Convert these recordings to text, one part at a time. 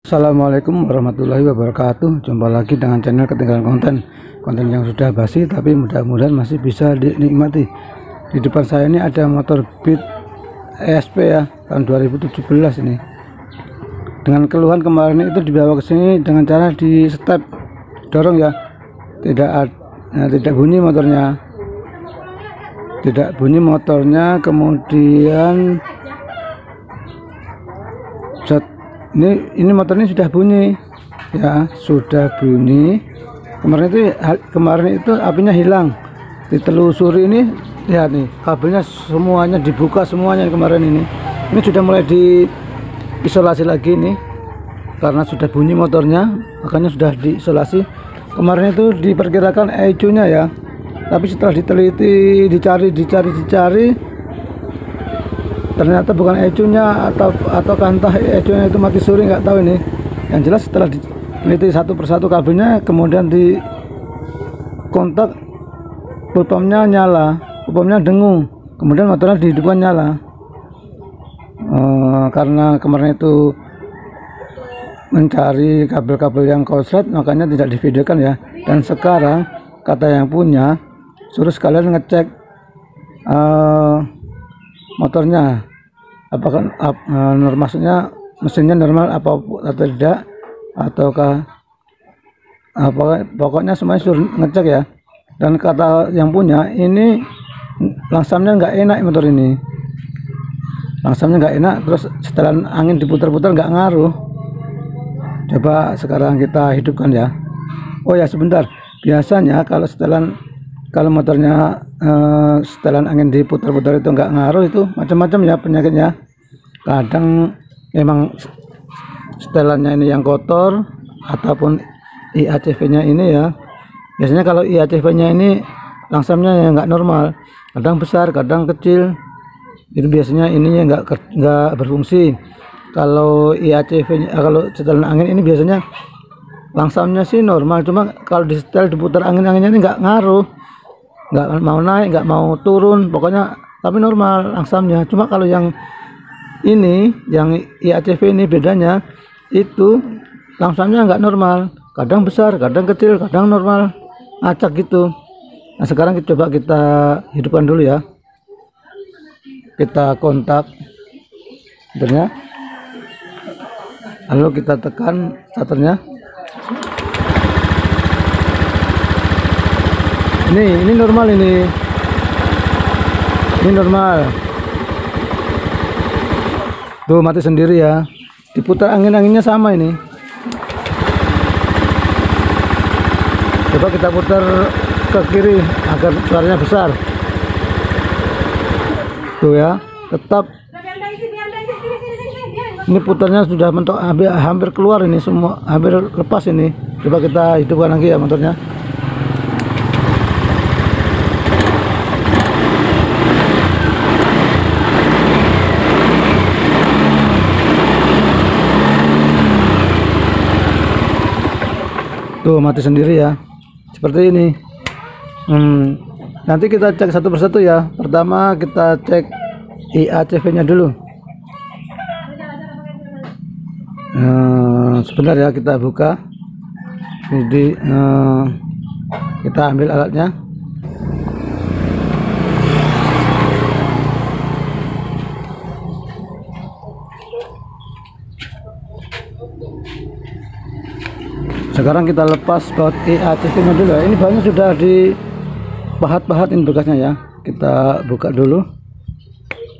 Assalamualaikum warahmatullahi wabarakatuh. Jumpa lagi dengan channel Ketinggalan konten yang sudah basi tapi mudah-mudahan masih bisa dinikmati. Di depan saya ini ada motor Beat ESP ya, tahun 2017 ini. Dengan keluhan kemarin itu dibawa ke sini dengan cara di step dorong ya. Tidak bunyi motornya. Tidak bunyi motornya, kemudian ini motor ini sudah bunyi ya, sudah bunyi. Kemarin itu apinya hilang, ditelusuri ini, lihat nih kabelnya semuanya dibuka semuanya kemarin ini sudah mulai diisolasi lagi nih karena sudah bunyi motornya, makanya sudah diisolasi. Kemarin itu diperkirakan ECU nya ya, tapi setelah diteliti, dicari ternyata bukan ECU nya atau entah ECU nya itu mati suri, nggak tahu ini. Yang jelas setelah diteliti satu persatu kabelnya, kemudian di kontak, pumpnya nyala, pumpnya dengung, kemudian motornya dihidupkan nyala. Karena kemarin itu mencari kabel-kabel yang korslet, makanya tidak divideokan ya. Dan sekarang kata yang punya suruh sekalian ngecek motornya apakah maksudnya mesinnya normal atau tidak, ataukah pokoknya semuanya suruh ngecek ya. Dan kata yang punya ini langsamnya nggak enak, motor ini langsamnya nggak enak, terus setelan angin diputar-putar nggak ngaruh. Coba sekarang kita hidupkan ya. Oh ya sebentar, biasanya kalau motornya setelan angin diputar-putar itu nggak ngaruh, itu macam-macam ya penyakitnya. Kadang memang setelannya ini yang kotor ataupun IACV-nya ini ya. Biasanya kalau IACV-nya ini langsamnya yang nggak normal, kadang besar, kadang kecil. Itu biasanya ininya nggak berfungsi. Kalau IACV-nya, kalau setelan angin ini biasanya langsamnya sih normal, cuma kalau di setel diputar anginnya ini nggak ngaruh. Nggak mau naik, nggak mau turun, pokoknya tapi normal langsamnya. Cuma kalau yang ini, yang IACV ini bedanya itu langsamnya nggak normal, kadang besar, kadang kecil, kadang normal, acak gitu. Nah sekarang coba kita hidupkan dulu ya, kita kontak motornya, lalu kita tekan starternya. Ini normal, ini normal. Tuh mati sendiri ya, diputar anginnya sama ini. Coba kita putar ke kiri agar suaranya besar. Tuh ya, tetap ini putarnya sudah mentok, hampir keluar ini semua, hampir lepas ini. Coba kita hidupkan lagi ya motornya. Tuh mati sendiri ya, seperti ini. Nanti kita cek satu persatu ya. Pertama kita cek IACV nya dulu. Sebentar ya, kita buka. Jadi kita ambil alatnya. Sekarang kita lepas baut IACV nya dulu. Ini bautnya sudah dipahat-pahat, ini bekasnya ya. Kita buka dulu.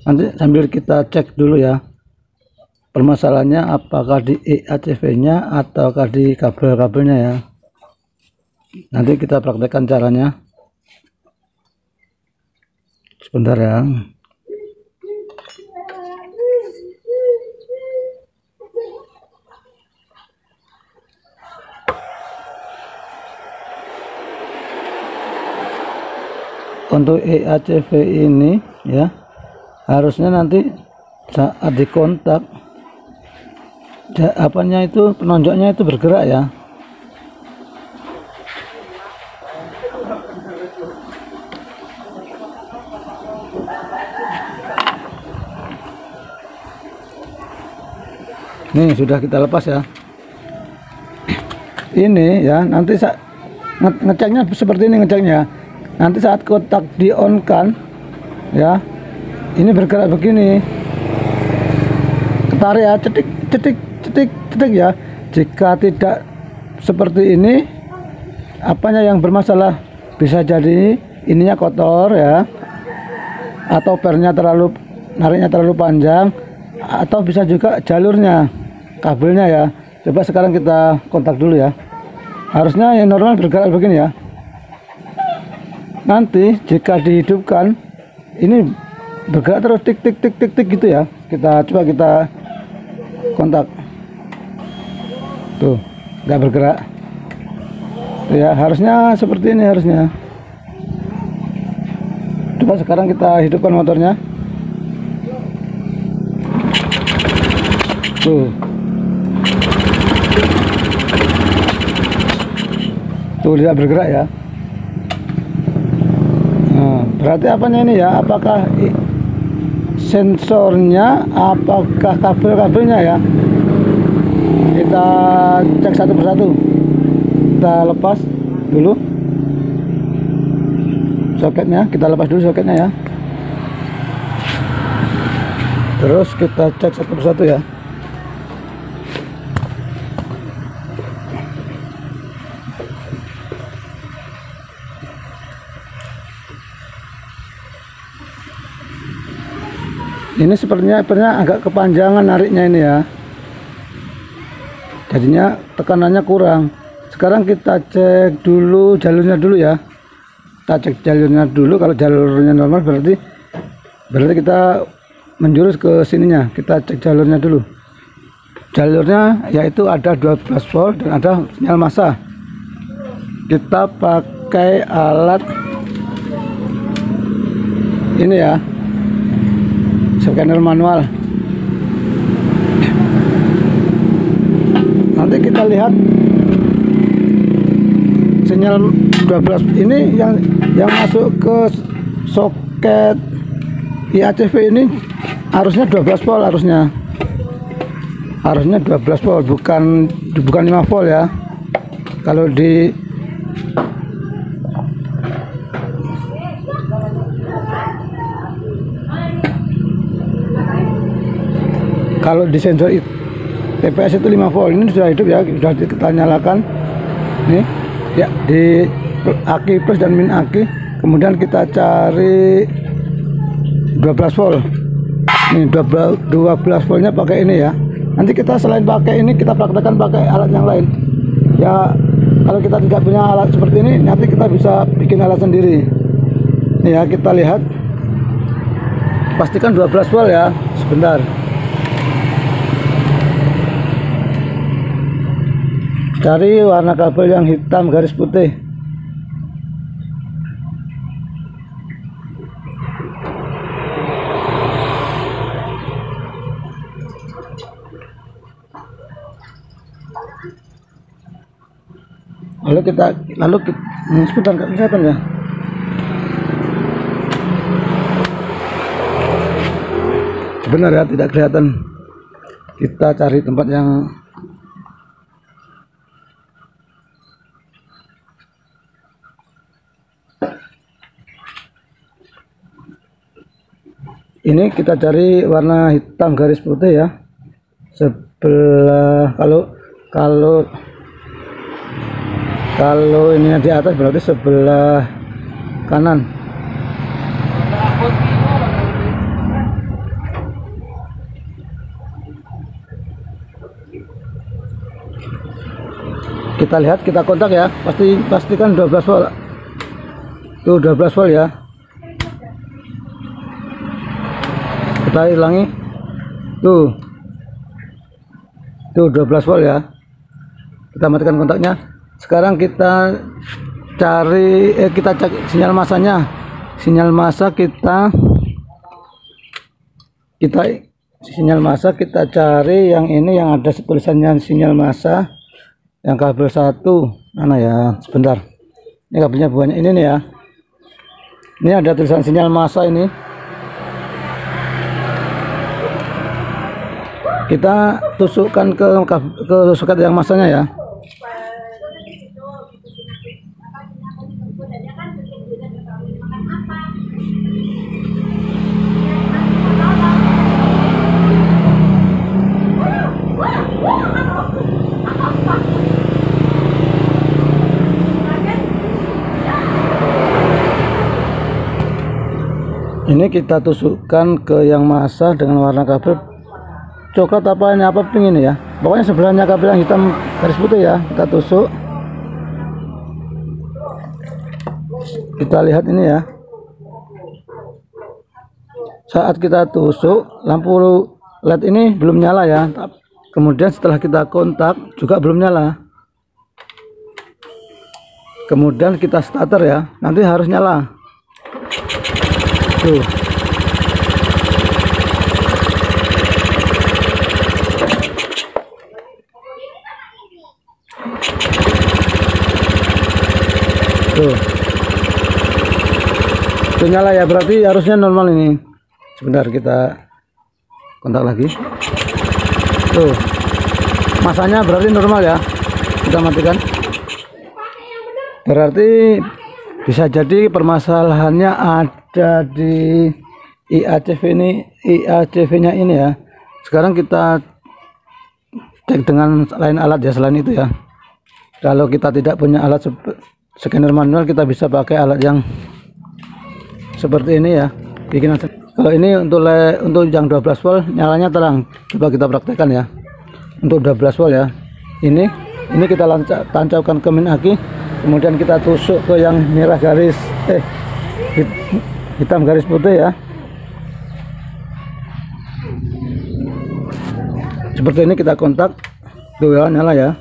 Nanti sambil kita cek dulu ya, permasalahannya apakah di IACV nya ataukah di kabel-kabelnya ya. Nanti kita praktekkan caranya. Sebentar ya. Untuk IACV ini ya, harusnya nanti saat dikontak apanya itu, penonjoknya itu bergerak ya. Nih sudah kita lepas ya. ini ya, nanti saat ngeceknya seperti ini ngeceknya. Nanti saat kotak di on kan ya, ini bergerak begini, ketarik ya, cetik cetik cetik cetik ya. Jika tidak seperti ini, apanya yang bermasalah? Bisa jadi ininya kotor ya, atau pernya terlalu, nariknya terlalu panjang, atau bisa juga jalurnya, kabelnya ya. Coba sekarang kita kontak dulu ya. Harusnya yang normal bergerak begini ya. Nanti jika dihidupkan, ini bergerak terus tik tik tik tik tik gitu ya. Kita coba kita kontak. Tuh, nggak bergerak. Tuh ya, harusnya seperti ini harusnya. Coba sekarang kita hidupkan motornya. Tuh. Tuh tidak bergerak ya. Nah, berarti apanya ini ya? Apakah sensornya, apakah kabel-kabelnya ya? Kita cek satu persatu. Kita lepas dulu soketnya, kita lepas dulu soketnya ya. Terus kita cek satu persatu ya. Ini sepertinya agak kepanjangan nariknya ini ya, jadinya tekanannya kurang. Sekarang kita cek dulu jalurnya dulu ya. Kita cek jalurnya dulu. Kalau jalurnya normal berarti kita menjurus ke sininya. Kita cek jalurnya dulu. Jalurnya yaitu ada 12 volt dan ada sinyal massa. Kita pakai alat ini ya, scanner manual. Nanti kita lihat sinyal 12 ini yang masuk ke soket IACV ini harusnya 12 volt, harusnya 12 volt, bukan 5 volt ya. Kalau di sensor TPS itu 5 volt. Ini sudah hidup ya, sudah kita nyalakan nih ya, di aki plus dan min aki. Kemudian kita cari 12 volt. Nih 12 voltnya pakai ini ya. Nanti kita selain pakai ini, kita praktekkan pakai alat yang lain ya. Kalau kita tidak punya alat seperti ini, nanti kita bisa bikin alat sendiri. Nih ya, kita lihat, pastikan 12 volt ya. Sebentar, cari warna kabel yang hitam garis putih. Lalu kita sebentar, nggak kelihatan ya. Benar ya, tidak kelihatan. Kita cari tempat yang ini, kita cari warna hitam garis putih ya. Sebelah, kalau ini di atas berarti sebelah kanan. Kita lihat, kita kontak ya. Pastikan 12 volt. Tuh 12 volt ya. Kita ulangi. Tuh 12 volt ya. Kita matikan kontaknya. Sekarang kita cari kita cek sinyal massanya. Sinyal massa kita sinyal massa kita cari yang ini, yang ada tulisannya sinyal massa, yang kabel 1 mana ya. Sebentar, ini kabelnya banyak ini nih ya. Ini ada tulisan sinyal massa ini. Kita tusukkan ke soket yang massanya ya. Ini kita tusukkan ke yang masa dengan warna kabel coklat apa ini, apa pink ini ya, pokoknya sebelahnya kabel yang hitam garis putih ya, kita tusuk. Kita lihat ini ya, saat kita tusuk lampu LED ini belum nyala ya, kemudian setelah kita kontak juga belum nyala, kemudian kita starter ya, nanti harus nyala tuh. Tuh. Itu nyala ya, berarti harusnya normal ini. Sebentar kita kontak lagi. Tuh. Masanya berarti normal ya. Kita matikan. Berarti bisa jadi permasalahannya ada di IACV-nya ini ya. Sekarang kita cek dengan lain alat ya selain itu ya. Kalau kita tidak punya alat scanner manual, kita bisa pakai alat yang seperti ini ya. Bikinan. Kalau ini untuk yang 12 volt nyalanya terang. Coba kita praktekkan ya. Untuk 12 volt ya. Ini kita tancapkan ke min aki. Kemudian kita tusuk ke yang merah garis hitam garis putih ya. Seperti ini kita kontak, tuh ya, nyala ya.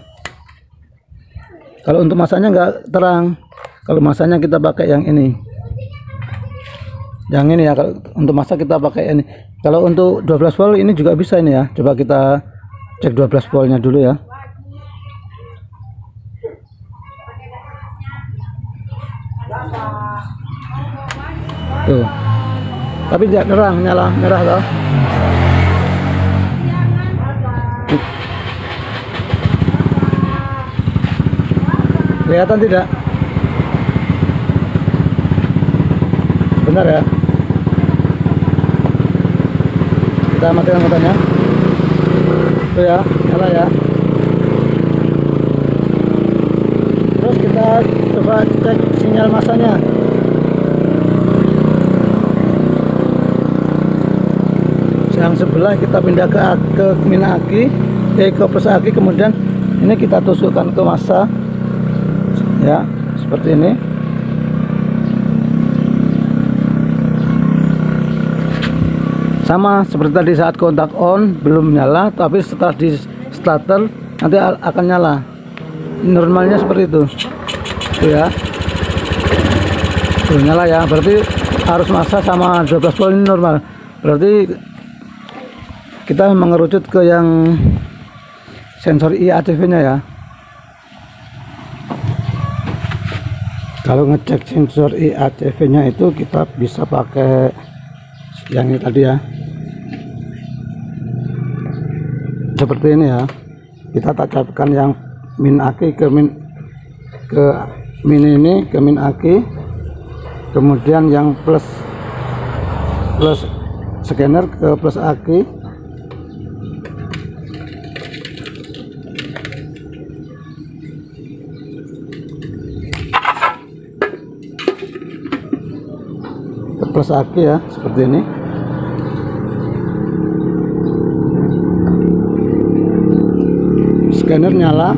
Kalau untuk masanya nggak terang, kalau masanya kita pakai yang ini, yang ini ya. Kalau untuk masa kita pakai ini. Kalau untuk 12 volt ini juga bisa ini ya. Coba kita cek 12 voltnya dulu ya. Tuh, tapi tidak terang, nyala merah toh. Kelihatan tidak? Benar ya. Kita matikan motornya. Tuh ya, nyala ya. Terus kita coba cek sinyal masanya. Yang sebelah kita pindah ke min aki, ke plus aki, kemudian ini kita tusukkan ke masa ya, seperti ini. Sama seperti tadi saat kontak on belum nyala, tapi setelah di starter nanti akan nyala. Normalnya seperti itu. Tuh ya. Tuh nyala ya, berarti arus massa sama 12 volt ini normal. Berarti kita mengerucut ke yang sensor IACV-nya ya. Kalau ngecek sensor IACV-nya itu kita bisa pakai yang ini tadi ya. Seperti ini ya. Kita tancapkan yang min aki ke min ini ke min aki. Kemudian yang plus scanner ke plus aki. Plus aki ya, seperti ini. Scanner nyala.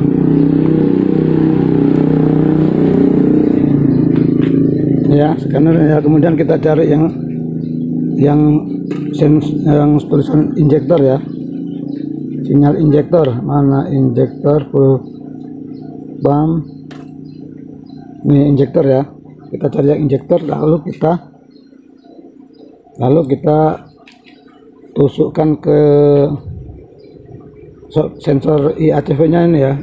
Ya, scanner ya. Kemudian kita cari yang tulisan injektor ya. Sinyal injektor, mana injektor full pump. Ini injektor ya. Kita cari yang injektor, lalu kita tusukkan ke sensor IACV-nya ini ya.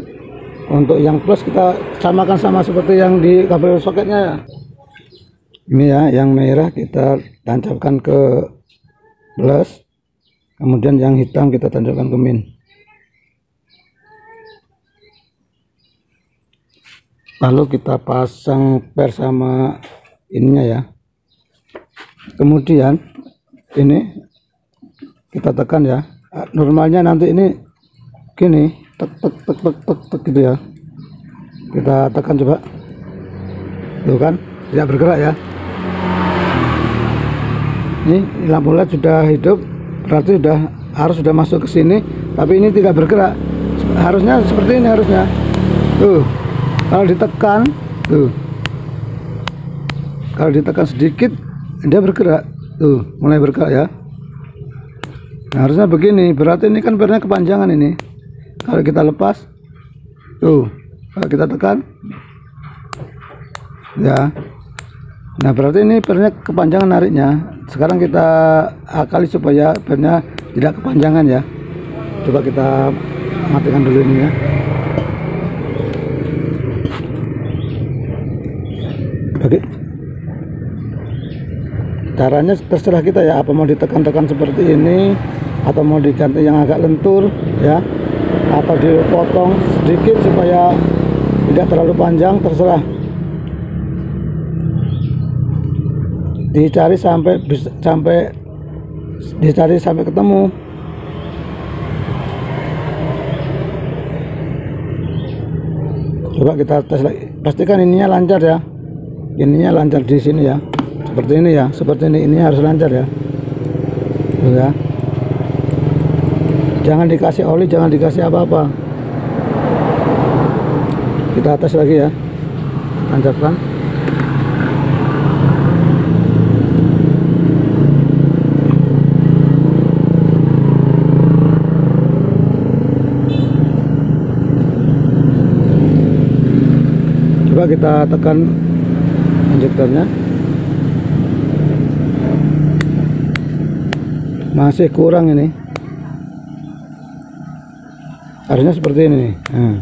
Untuk yang plus kita samakan sama seperti yang di kabel soketnya ya. Ini ya, yang merah kita tancapkan ke plus, kemudian yang hitam kita tancapkan ke min. Lalu kita pasang per sama ininya ya. Kemudian ini kita tekan ya. Normalnya nanti ini gini, tek tek tek tek tek tek gitu ya. Kita tekan coba, tuh kan tidak bergerak ya. Ini lampu LED sudah hidup, berarti harus sudah masuk ke sini, tapi ini tidak bergerak. Harusnya seperti ini harusnya. Tuh, kalau ditekan, tuh, kalau ditekan sedikit dia bergerak. Tuh, mulai bergerak ya. Nah, harusnya begini, berarti ini kan pernya kepanjangan ini. Kalau kita lepas, tuh, kalau kita tekan, ya. Nah, berarti ini pernya kepanjangan nariknya. Sekarang kita akali supaya pernya tidak kepanjangan ya. Coba kita matikan dulu ini ya. Oke. Caranya terserah kita ya, apa mau ditekan-tekan seperti ini atau mau diganti yang agak lentur ya, atau dipotong sedikit supaya tidak terlalu panjang, terserah. Dicari sampai ketemu. Coba kita tes lagi, pastikan ininya lancar ya, ininya lancar di sini ya, seperti ini ya, seperti ini harus lancar ya. Tuh ya, jangan dikasih oli, jangan dikasih apa-apa. Kita tes lagi ya, tancapkan. Coba kita tekan injektornya, masih kurang ini, harusnya seperti ini. Nah,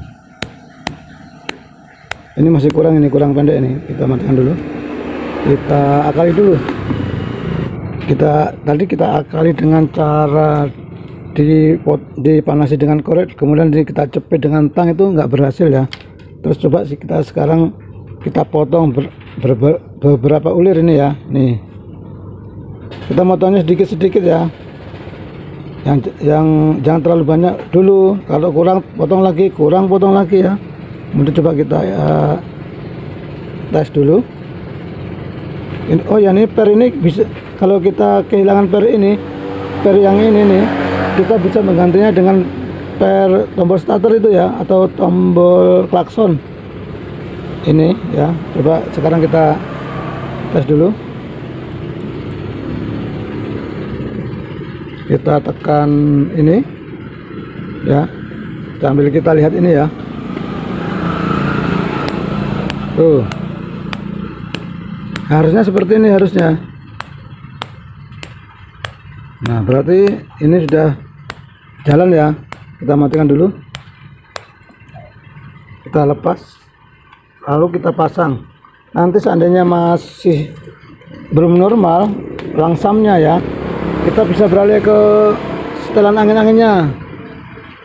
ini masih kurang, ini kurang pendek ini. Kita matikan dulu, kita akali dulu. Tadi kita akali dengan cara dipanasi dengan korek, kemudian kita cepet dengan tang, itu nggak berhasil ya. Terus coba kita sekarang kita potong beberapa ulir ini ya. Nih, kita motongnya sedikit-sedikit ya, yang jangan terlalu banyak dulu. Kalau kurang potong lagi, kurang potong lagi ya. Kemudian coba kita tes dulu ini. Oh ya, ini per ini bisa, kalau kita kehilangan per yang ini nih, kita bisa menggantinya dengan per tombol starter itu ya, atau tombol klakson ini ya. Coba sekarang kita tes dulu, kita tekan ini ya, sambil kita lihat ini ya. Tuh, harusnya seperti ini harusnya. Nah, berarti ini sudah jalan ya. Kita matikan dulu, kita lepas, lalu kita pasang. Nanti seandainya masih belum normal langsamnya ya, kita bisa beralih ke setelan angin-anginnya.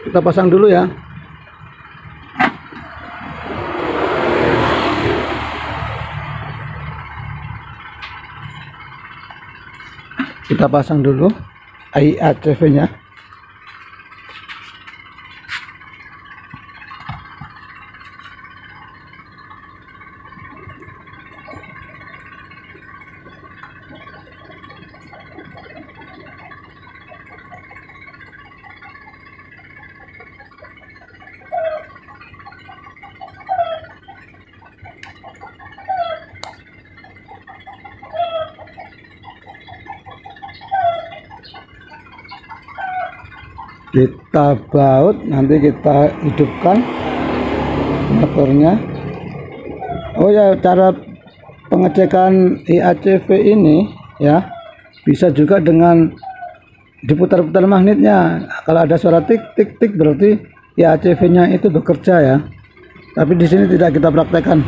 Kita pasang dulu ya. Kita pasang dulu IACV nya. Kita baut, nanti kita hidupkan motornya. Oh ya, cara pengecekan IACV ini ya, bisa juga dengan diputar-putar magnetnya. Kalau ada suara tik tik tik, berarti IACV nya itu bekerja ya. Tapi di sini tidak kita praktekkan,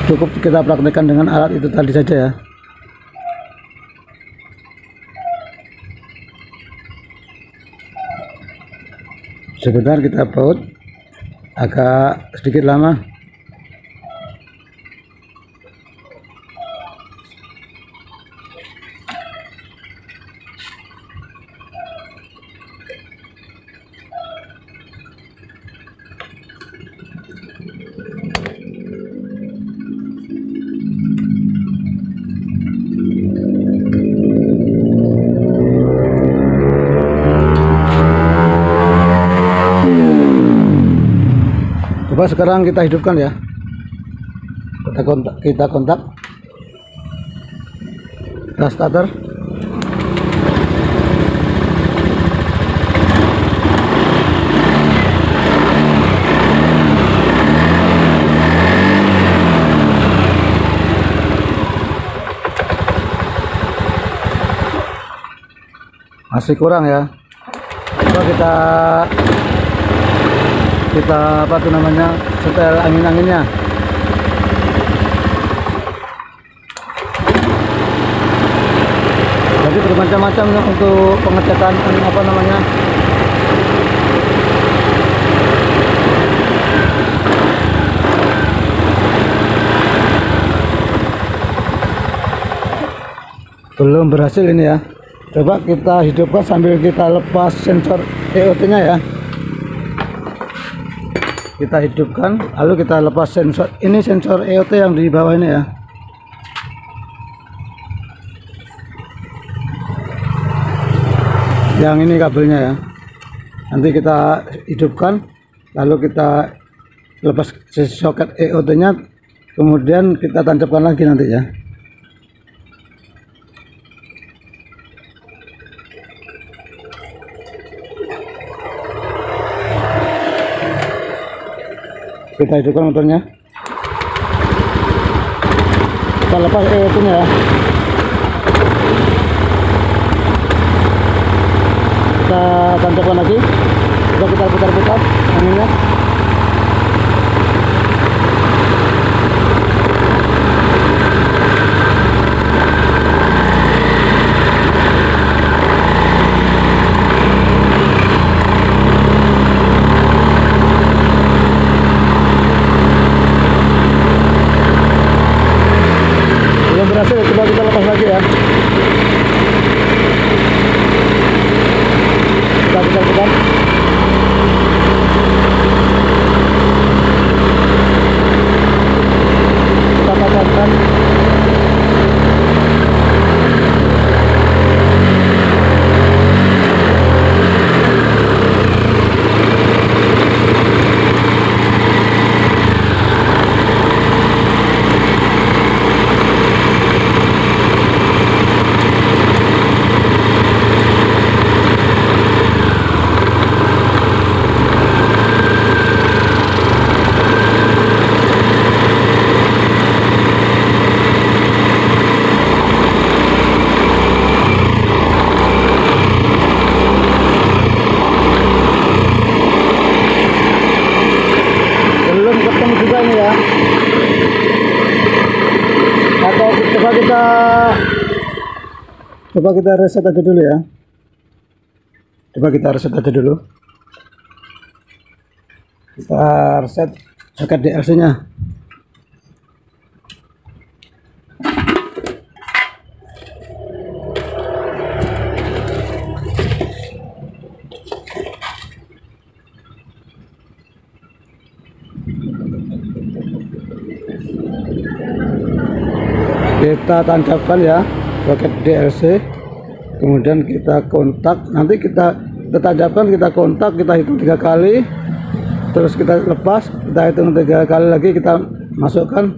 cukup kita praktekkan dengan alat itu tadi saja ya. Sebentar kita baut, agak sedikit lama. Coba sekarang kita hidupkan ya. Kita kontak. Kita starter. Masih kurang ya. Coba kita apa tuh namanya, setel angin-anginnya. Jadi bermacam-macam untuk pengecekan apa namanya, belum berhasil ini ya. Coba kita hidupkan sambil kita lepas sensor EOT nya ya. Kita hidupkan lalu kita lepas sensor, ini sensor EOT yang di bawah ini ya. Yang ini kabelnya ya. Nanti kita hidupkan lalu kita lepas soket EOT nya, kemudian kita tancapkan lagi nanti ya. Kita hidupkan motornya, kita lepas EOT nya ya. Kita tancapkan lagi, kita putar-putar anginnya. Belum berhasil, coba kita lepas lagi ya. Kita putar-putar. Kita tancapkan. Belum ketemu juga ini ya. Atau coba kita reset aja dulu ya. Coba kita reset aja dulu. Kita reset soket DLC nya. Kita tancapkan ya soket DLC, kemudian kita kontak. Nanti kita tancapkan, kita kontak, kita hitung 3 kali, terus kita lepas, kita hitung 3 kali lagi, kita masukkan,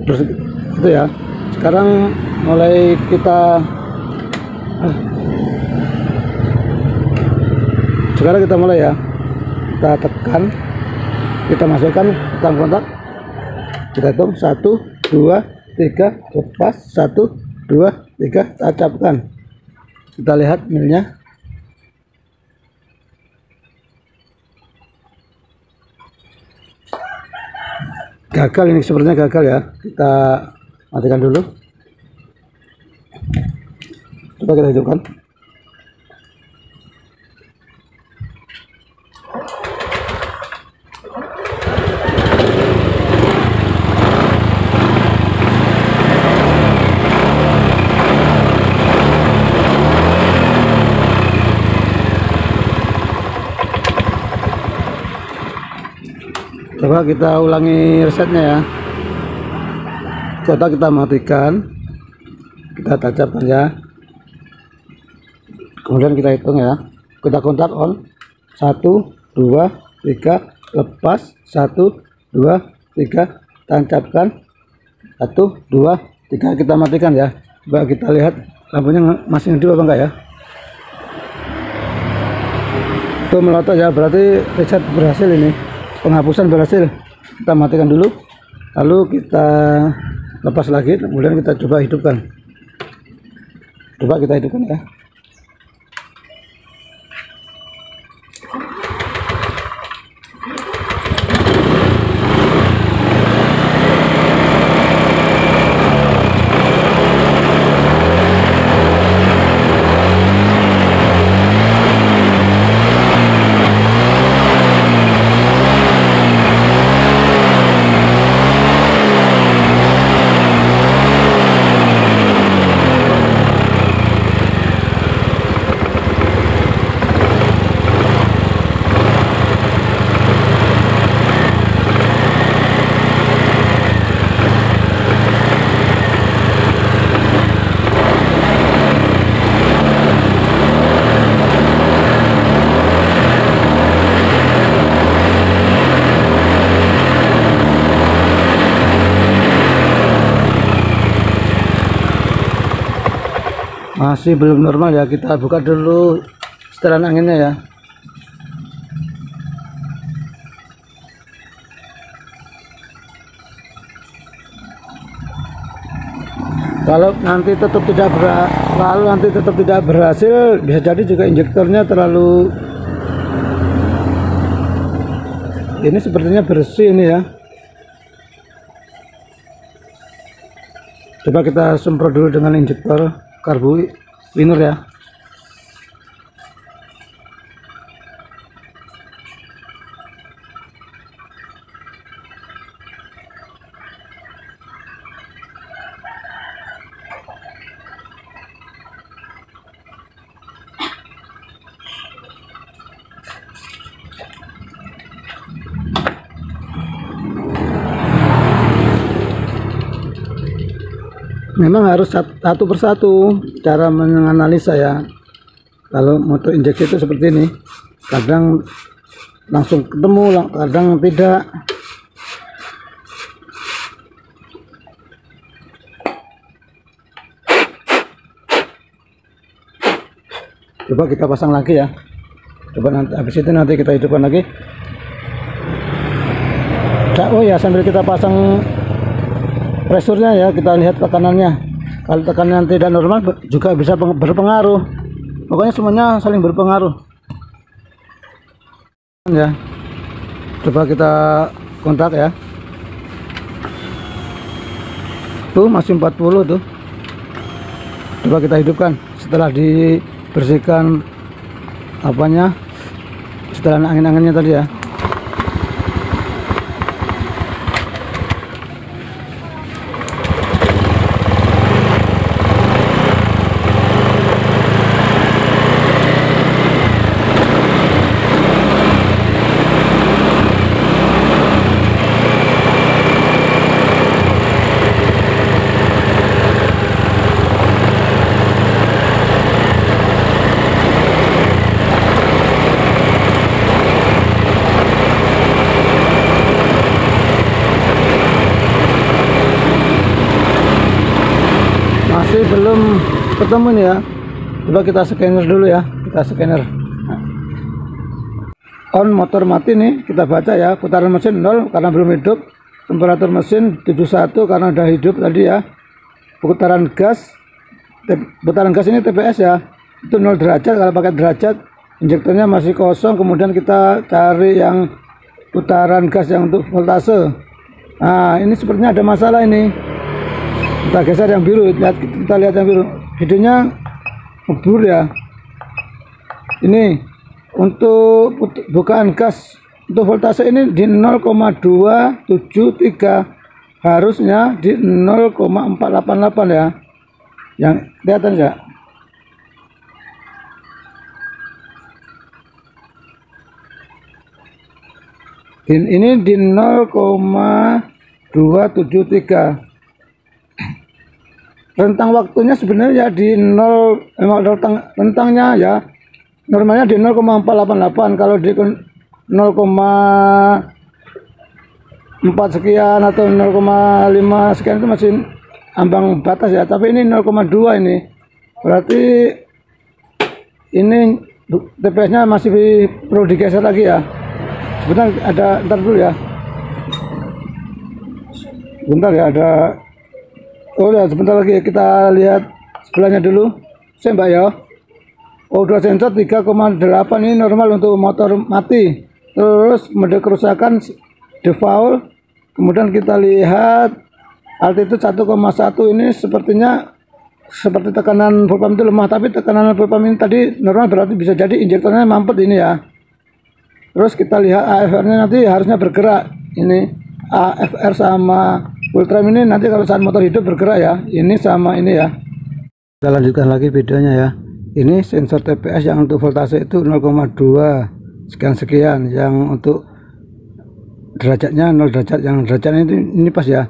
terus itu ya. Sekarang mulai kita mulai ya. Kita tekan, kita masukkan, kita kontak, kita hitung 1, 2, 3, lepas, 1, 2, 3, tancapkan. Kita lihat milnya. Gagal ini, sepertinya gagal ya. Kita matikan dulu. Coba kita hidupkan. Coba kita ulangi resetnya ya. Coba kita matikan, kita tancapkan ya. Kemudian kita hitung ya. Kita kontak on 1, 2, 3, lepas, 1 2 3, tancapkan, 1 2 3, kita matikan ya. Coba kita lihat lampunya masih hidup apa enggak ya. Itu melotot ya, berarti reset berhasil, ini penghapusan berhasil. Kita matikan dulu, lalu kita lepas lagi, kemudian kita coba hidupkan. Coba kita hidupkan ya. Masih belum normal ya, kita buka dulu setelan anginnya ya. Kalau nanti tetap tidak berhasil, bisa jadi juga injektornya terlalu, ini sepertinya bersih ini ya. Coba kita semprot dulu dengan injektor karbu cleaner ya. Memang harus satu persatu cara menganalisa ya. Kalau motor injeksi itu seperti ini, kadang langsung ketemu, kadang tidak. Coba kita pasang lagi ya. Coba nanti habis itu nanti kita hidupkan lagi. Oh ya, sambil kita pasang presurnya ya, kita lihat tekanannya. Kalau tekanan tidak normal juga bisa berpengaruh. Pokoknya semuanya saling berpengaruh ya. Coba kita kontak ya. Tuh masih 40 tuh. Coba kita hidupkan setelah dibersihkan apanya, setelah angin-anginnya tadi ya. Masih belum ketemu nih ya. Coba kita scanner dulu ya, kita scanner. On, motor mati nih, kita baca ya. Putaran mesin 0 karena belum hidup. Temperatur mesin 71 karena udah hidup tadi ya. Putaran gas ini TPS ya, itu 0 derajat. Kalau pakai derajat, injektornya masih kosong. Kemudian kita cari yang putaran gas yang untuk voltase. Nah, ini sepertinya ada masalah ini. Kita geser yang biru, kita lihat yang biru. Videonya ngebur ya. Ini untuk bukaan gas untuk voltase ini di 0,273, harusnya di 0,488 ya. Yang kelihatan ya. Ini di 0,273. Rentang waktunya sebenarnya di 0, rentangnya ya normalnya di 0,488. Kalau 0,4 sekian atau 0,5 sekian itu masih ambang batas ya, tapi ini 0,2 ini berarti ini TPS-nya masih perlu digeser lagi ya. Sebentar, ntar dulu ya, bentar ya, ya sebentar lagi kita lihat sebelahnya dulu mbak ya. O2 sensor 3,8 ini normal untuk motor mati. Terus mode kerusakan default. Kemudian kita lihat altitude 1,1 ini sepertinya seperti tekanan full pump itu lemah, tapi tekanan full pump ini tadi normal, berarti bisa jadi injektornya mampet ini ya. Terus kita lihat AFR-nya nanti harusnya bergerak. Ini AFR sama full trim ini nanti kalau saat motor hidup bergerak ya. Ini sama ini ya. Kita lanjutkan lagi videonya ya. Ini sensor TPS yang untuk voltase itu 0,2 sekian-sekian, yang untuk derajatnya 0 derajat, yang derajatnya ini pas ya.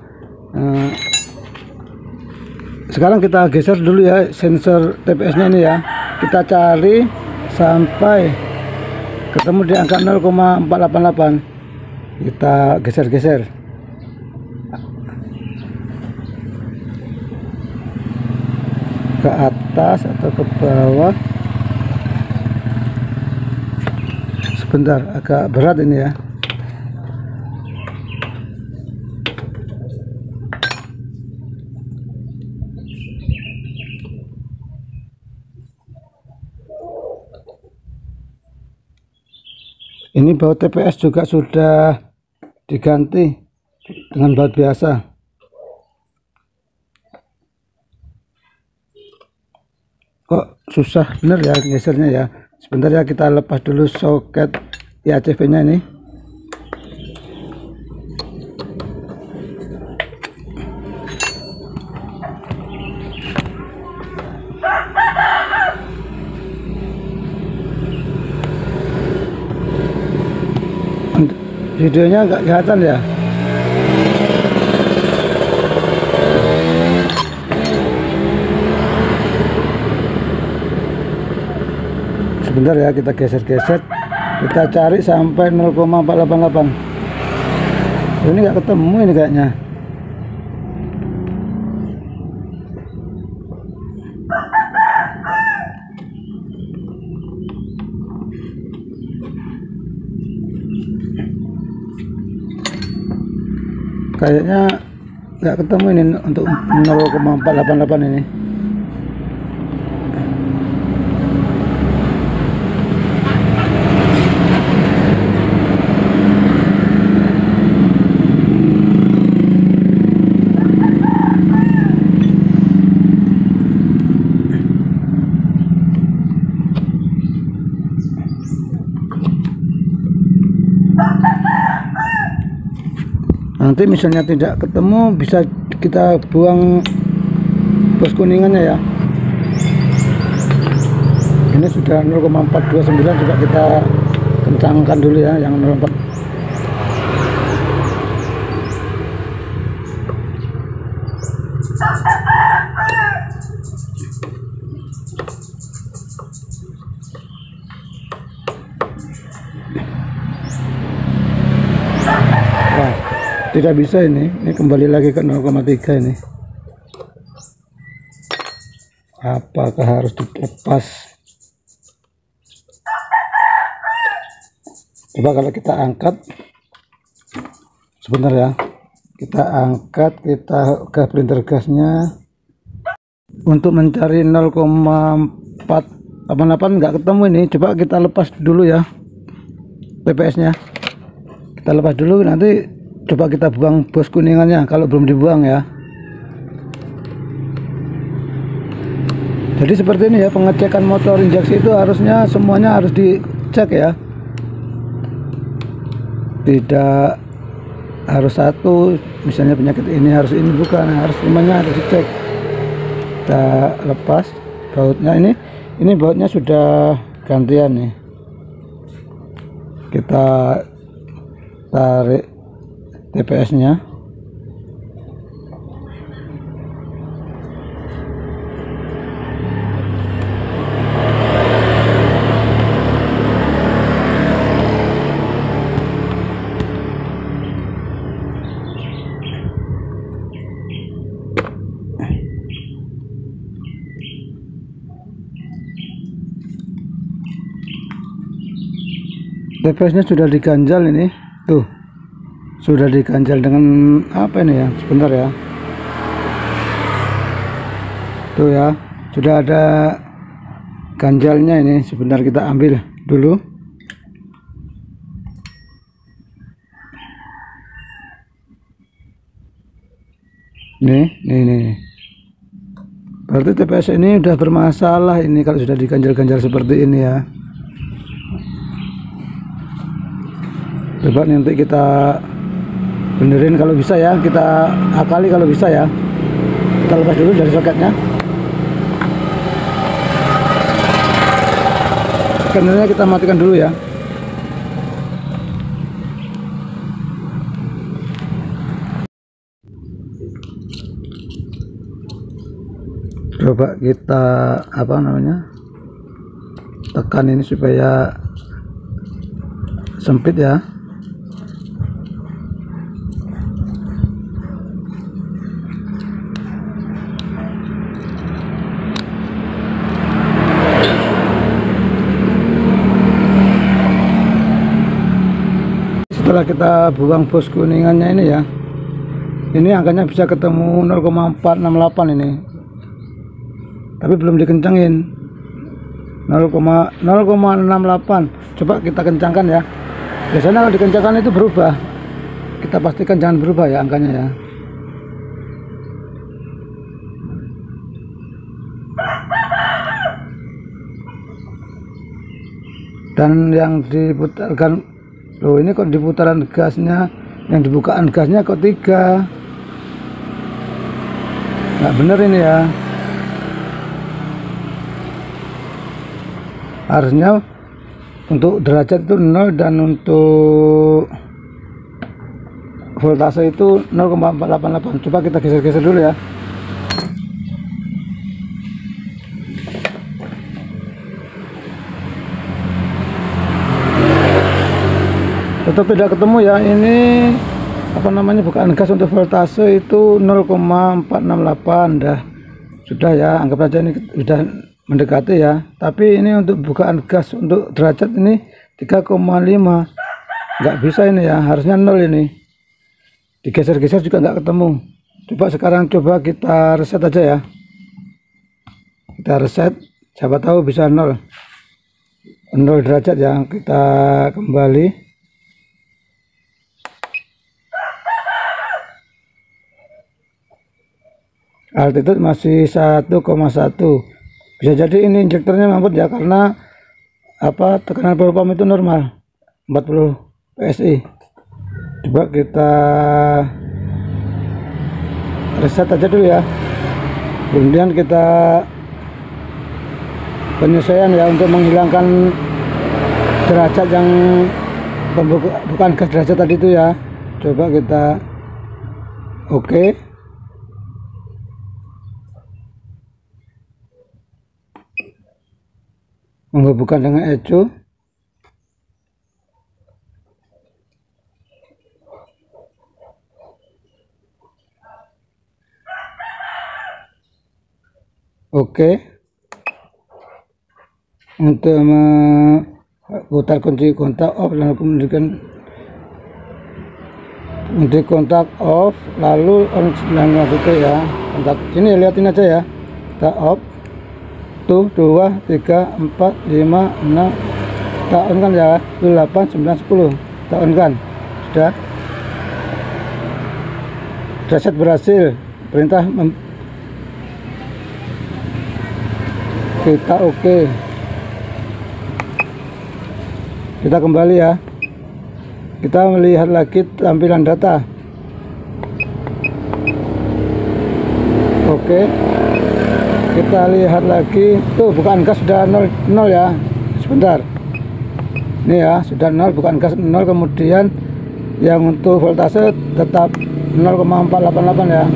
Sekarang kita geser dulu ya sensor TPS-nya ini ya. Kita cari sampai ketemu di angka 0,488. Kita geser-geser. Ke atas atau ke bawah. Sebentar, agak berat ini ya. Ini baut TPS juga sudah diganti dengan baut biasa. Kok susah bener ya gesernya ya. Sebentar ya, kita lepas dulu soket IACV nya ini. Videonya agak kelihatan ya. Sebentar ya, kita geser-geser, kita cari sampai 0,488. Ini nggak ketemu ini kayaknya. Kayaknya nggak ketemu ini untuk 0,488 ini. Nanti misalnya tidak ketemu, bisa kita buang bos kuningannya ya. Ini sudah 0,429, coba kita kencangkan dulu ya yang 0,4. Tidak bisa ini kembali lagi ke 0,3 ini. Apakah harus dilepas? Coba kalau kita angkat, sebentar ya, kita angkat, kita ke printer gasnya untuk mencari 0,488 nggak ketemu ini. Coba kita lepas dulu ya TPS nya, kita lepas dulu, nanti coba kita buang bos kuningannya kalau belum dibuang ya. Jadi seperti ini ya, pengecekan motor injeksi itu harusnya semuanya harus dicek ya, tidak harus satu misalnya penyakit ini harus ini, bukan, harus semuanya harus dicek. Kita lepas bautnya, ini bautnya sudah gantian nih. Kita tarik TPS-nya. TPS-nya sudah diganjal ini, tuh sudah diganjal dengan apa ini ya, sebentar ya, tuh ya, sudah ada ganjalnya ini. Sebentar kita ambil dulu. Nih. Berarti TPS ini udah bermasalah ini kalau sudah diganjal-ganjal seperti ini ya. Coba nanti kita benerin kalau bisa ya, kita akali kalau bisa ya. Kita lepas dulu dari soketnya. Scannernya kita matikan dulu ya. Coba kita tekan ini supaya sempit ya. Setelah kita buang bos kuningannya ini ya, ini angkanya bisa ketemu 0,468 ini, tapi belum dikencangin. 0,68. Coba kita kencangkan ya. Biasanya kalau dikencangkan itu berubah, kita pastikan jangan berubah ya angkanya ya. Dan yang diputarkan, loh ini kok diputaran gasnya, yang dibukaan gasnya kok 3, nggak bener ini ya. Harusnya untuk derajat itu 0 dan untuk voltase itu 0,488. Coba kita geser-geser dulu ya. Tetap tidak ketemu ya. Ini bukaan gas untuk voltase itu 0,468 dah. Sudah ya, anggap saja ini sudah mendekati ya. Tapi ini untuk bukaan gas untuk derajat ini 3,5, nggak bisa ini ya, harusnya 0 ini. Digeser-geser juga nggak ketemu. Coba kita reset aja ya. Kita reset, siapa tahu bisa 0 derajat ya. Kita kembali. Altitude masih 1,1. Bisa jadi ini injektornya mampet ya, karena tekanan fuel pump itu normal 40 PSI. Coba kita reset aja dulu ya, kemudian kita penyesuaian ya untuk menghilangkan derajat yang bukan gas derajat tadi itu ya. Coba kita oke. Menghubungkan dengan ecu. Oke. Untuk memutar kunci kontak off, lalu kemudian kunci kontak off, lalu on itu ya. Kontak ini lihatin aja ya. Kita off. 1, 2, 3, 4, 5, 6, kita on kan ya. 8, 9, 10 kita on kan. Sudah. Reset berhasil. Perintah kita oke. Kita kembali ya. Kita melihat lagi tampilan data. Oke. Kita lihat lagi, tuh bukaan gas sudah 0 ya. Sebentar, ini ya sudah 0, bukaan gas 0. Kemudian yang untuk voltase tetap 0,488 ya.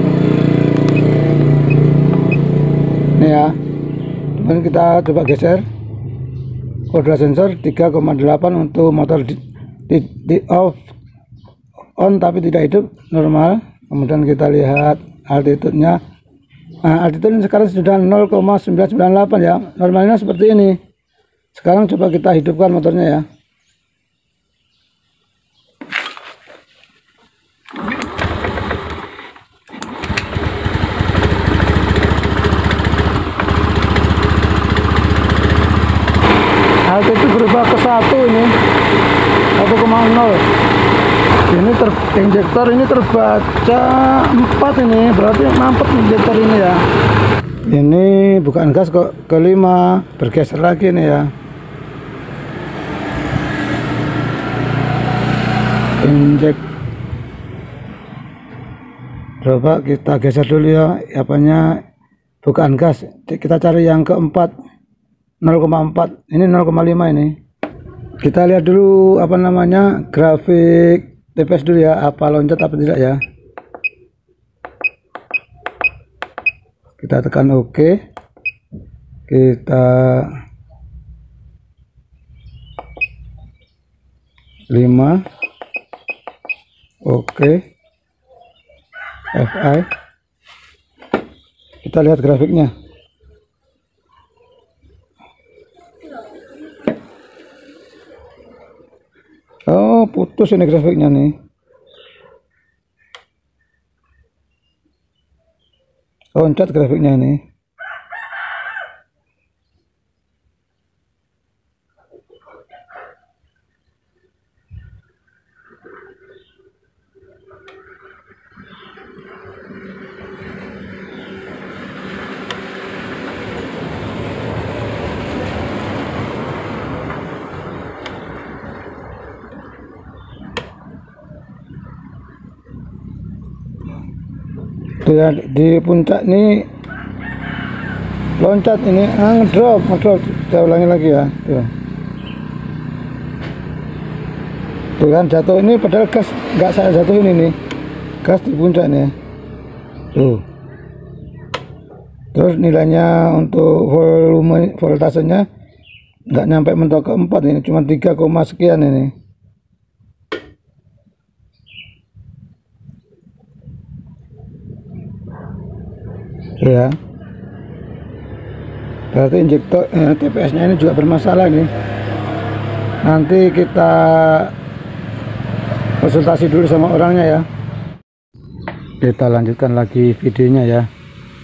Ini ya. Kemudian kita coba geser kode sensor 3,8 untuk motor di off, on tapi tidak hidup, normal. Kemudian kita lihat altitude-nya. Nah, altitude sekarang sudah 0,998 ya. Normalnya seperti ini. Sekarang coba kita hidupkan motornya ya. Ini injektor ini terbaca 4, ini berarti mampet injektor ini ya. Ini bukan gas kok, kelima bergeser lagi nih ya. Injek, coba kita geser dulu ya, apanya bukan gas, kita cari yang keempat 0,4, ini 0,5 ini. Kita lihat dulu apa namanya grafik TPS dulu ya, apa loncat apa tidak ya. Kita tekan OK, kita 5 OK, FI, kita lihat grafiknya. Oh, putus ini grafiknya nih. Loncat grafiknya ini. Tuh ya, di puncak nih loncat ini, ngedrop. Saya ulangi lagi ya. Tuh kan jatuh ini, padahal gas nggak saya jatuhin ini, gas di puncak nih. Tuh. Terus nilainya untuk voltasenya nggak nyampe mentok ke 4 ini, cuma 3, sekian ini. Ya, berarti injektor TPS-nya ini juga bermasalah nih. Nanti kita konsultasi dulu sama orangnya ya. Kita lanjutkan lagi videonya ya.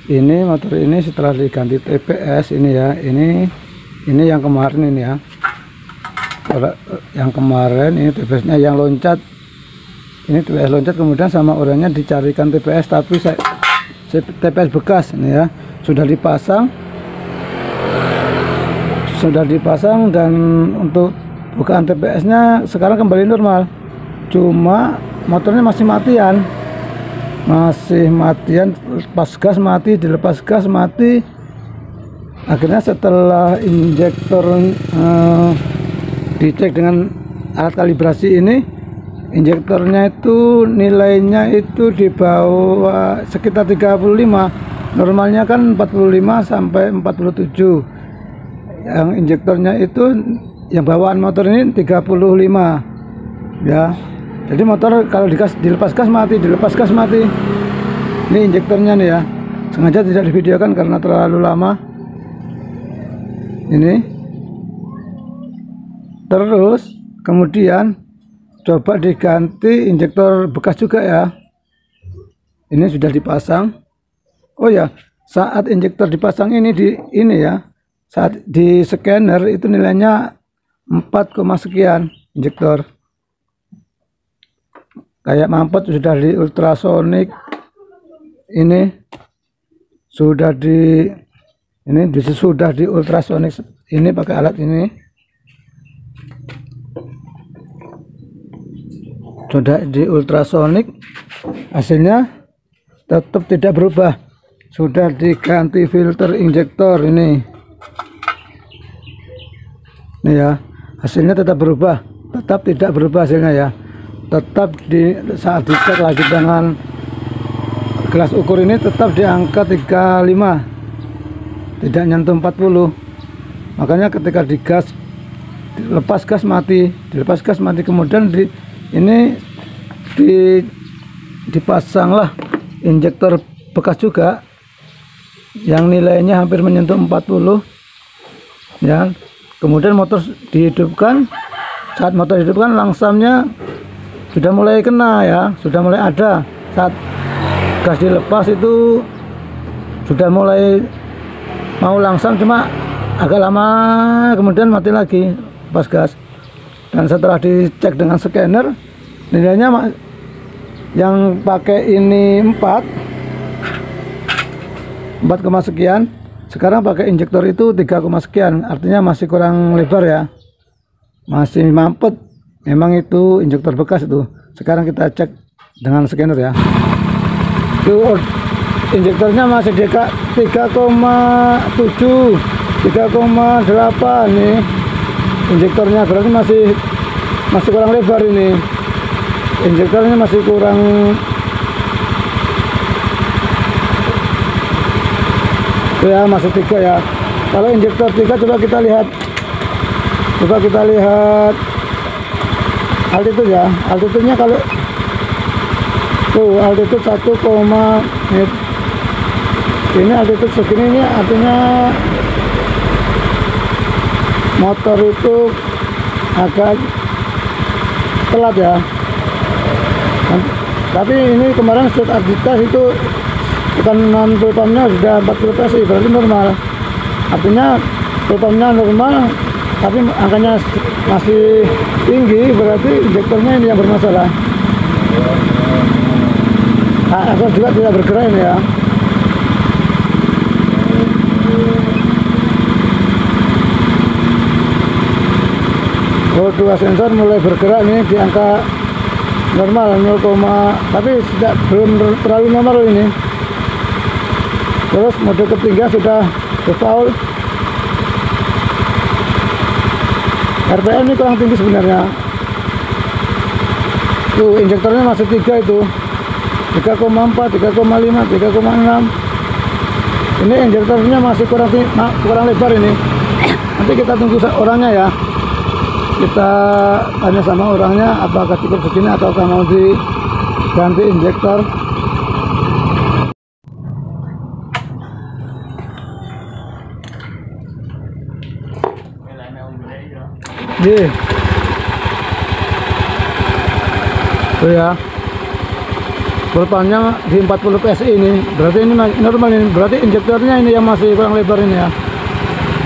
Ini motor ini setelah diganti TPS ini ya, ini yang kemarin ini ya. Yang kemarin ini TPS-nya yang loncat. Ini TPS loncat, kemudian sama orangnya dicarikan TPS, tapi TPS bekas ini ya, sudah dipasang dan untuk bukaan TPS-nya sekarang kembali normal. Cuma motornya masih matian, lepas gas mati, dilepas gas mati. Akhirnya setelah injektor dicek dengan alat kalibrasi ini, injektornya itu nilainya itu di bawah sekitar 35, normalnya kan 45 sampai 47. Yang injektornya itu yang bawaan motor ini 35 ya. Jadi motor kalau dilepas gas mati, Ini injektornya nih ya, sengaja tidak divideokan karena terlalu lama ini. Terus kemudian coba diganti injektor bekas juga ya. Ini sudah dipasang. Oh ya, saat injektor dipasang ini ya, saat di scanner itu nilainya 4, sekian injektor. Kayak mampet sudah di ultrasonik. Ini sudah di ultrasonik ini pakai alat ini. Sudah di ultrasonik, hasilnya tetap tidak berubah. Sudah diganti filter injektor ini ya, hasilnya tetap berubah, tetap tidak berubah hasilnya ya. Tetap saat dicek lagi dengan gelas ukur ini tetap di angka 35, tidak nyentuh 40. Makanya ketika dilepas gas mati, kemudian dipasanglah injektor bekas juga yang nilainya hampir menyentuh 40 ya. Kemudian motor dihidupkan. Saat motor dihidupkan, langsamnya sudah mulai kena ya, sudah mulai ada. Saat gas dilepas itu sudah mulai mau langsam, cuma agak lama kemudian mati lagi pas gas. dan setelah dicek dengan scanner nilainya yang pakai ini 4 sekian, sekarang pakai injektor itu 3, sekian, artinya masih kurang lebar ya, masih mampet. Memang itu injektor bekas itu. Sekarang kita cek dengan scanner ya. Itu injektornya masih 3,7, 3,8 nih injektornya, berarti masih kurang lebar ini. Injektornya masih kurang ya, masih 3 ya. Kalau injektor 3 coba kita lihat altitude ya. Altitude-nya kalau tuh altitude 1, ini altitude segini, ini artinya motor itu agak telat ya. Tapi ini kemarin saat dites itu tekanan fuel pumpnya sudah 40 psi, berarti normal. Artinya fuel pumpnya normal, tapi angkanya masih tinggi, berarti injektornya ini yang bermasalah. Asal juga tidak bergerak ini ya. Dua sensor mulai bergerak nih di angka normal 0, tapi belum terlalu normal ini. Terus mode ketiga sudah default. RPM ini kurang tinggi sebenarnya. Tuh injektornya masih 3 itu, 3,4, 3,5, 3,6. Ini injektornya masih kurang lebar ini. Nanti kita tunggu orangnya ya. Kita tanya sama orangnya apakah cukup segini ataukah mau diganti injektor. Tuh ya, pulpannya di 40 psi ini, berarti ini normal ini, berarti injektornya ini yang masih kurang lebar ini ya.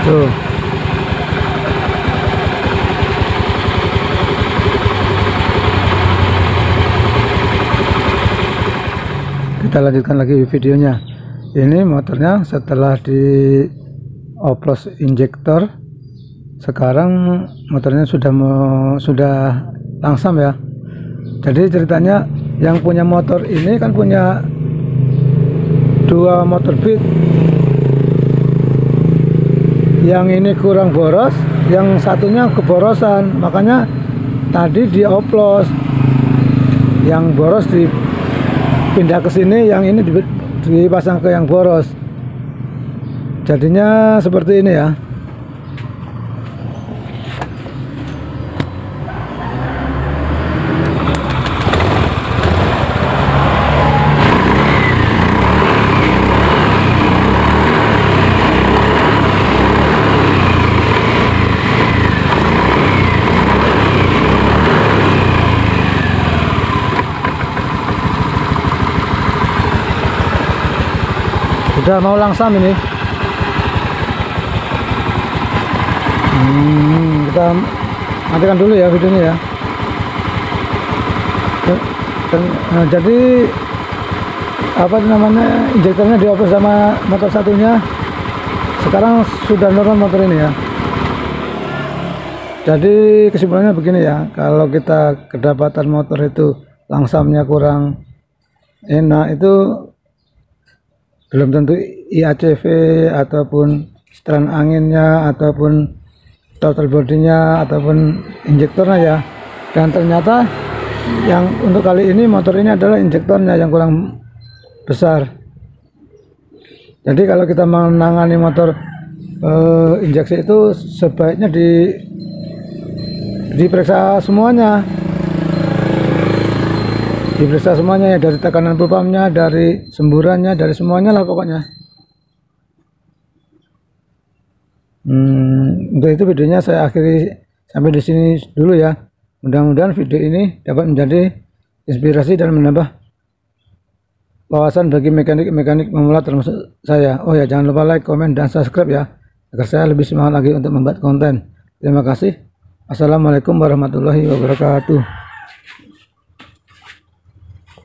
Tuh. Kita lanjutkan lagi videonya. Ini motornya setelah di oplos injektor, sekarang motornya sudah langsam ya. Jadi ceritanya yang punya motor ini kan punya 2 motor beat. Yang ini kurang boros, yang satunya keborosan, makanya tadi dioplos. Yang boros dipindah ke sini, yang ini dipasang ke yang boros. Jadinya seperti ini ya. Udah mau langsam ini. Kita matikan dulu ya videonya ya. Jadi apa namanya, injektornya dioplos sama motor satunya. Sekarang sudah normal motor ini ya. Jadi kesimpulannya begini ya, kalau kita kedapatan motor itu langsamnya kurang enak, itu belum tentu IACV ataupun setelan anginnya ataupun total bodinya ataupun injektornya ya. Dan ternyata yang untuk kali ini motor ini adalah injektornya yang kurang besar. Jadi kalau kita menangani motor injeksi itu sebaiknya diperiksa semuanya. Diperiksa semuanya ya, dari tekanan fuel pumpnya, dari semburannya, dari semuanya lah pokoknya. Untuk itu videonya saya akhiri sampai di sini dulu ya. Mudah-mudahan video ini dapat menjadi inspirasi dan menambah wawasan bagi mekanik-mekanik pemula termasuk saya. Oh ya, jangan lupa like, komen, dan subscribe ya, agar saya lebih semangat lagi untuk membuat konten. Terima kasih. Assalamualaikum warahmatullahi wabarakatuh.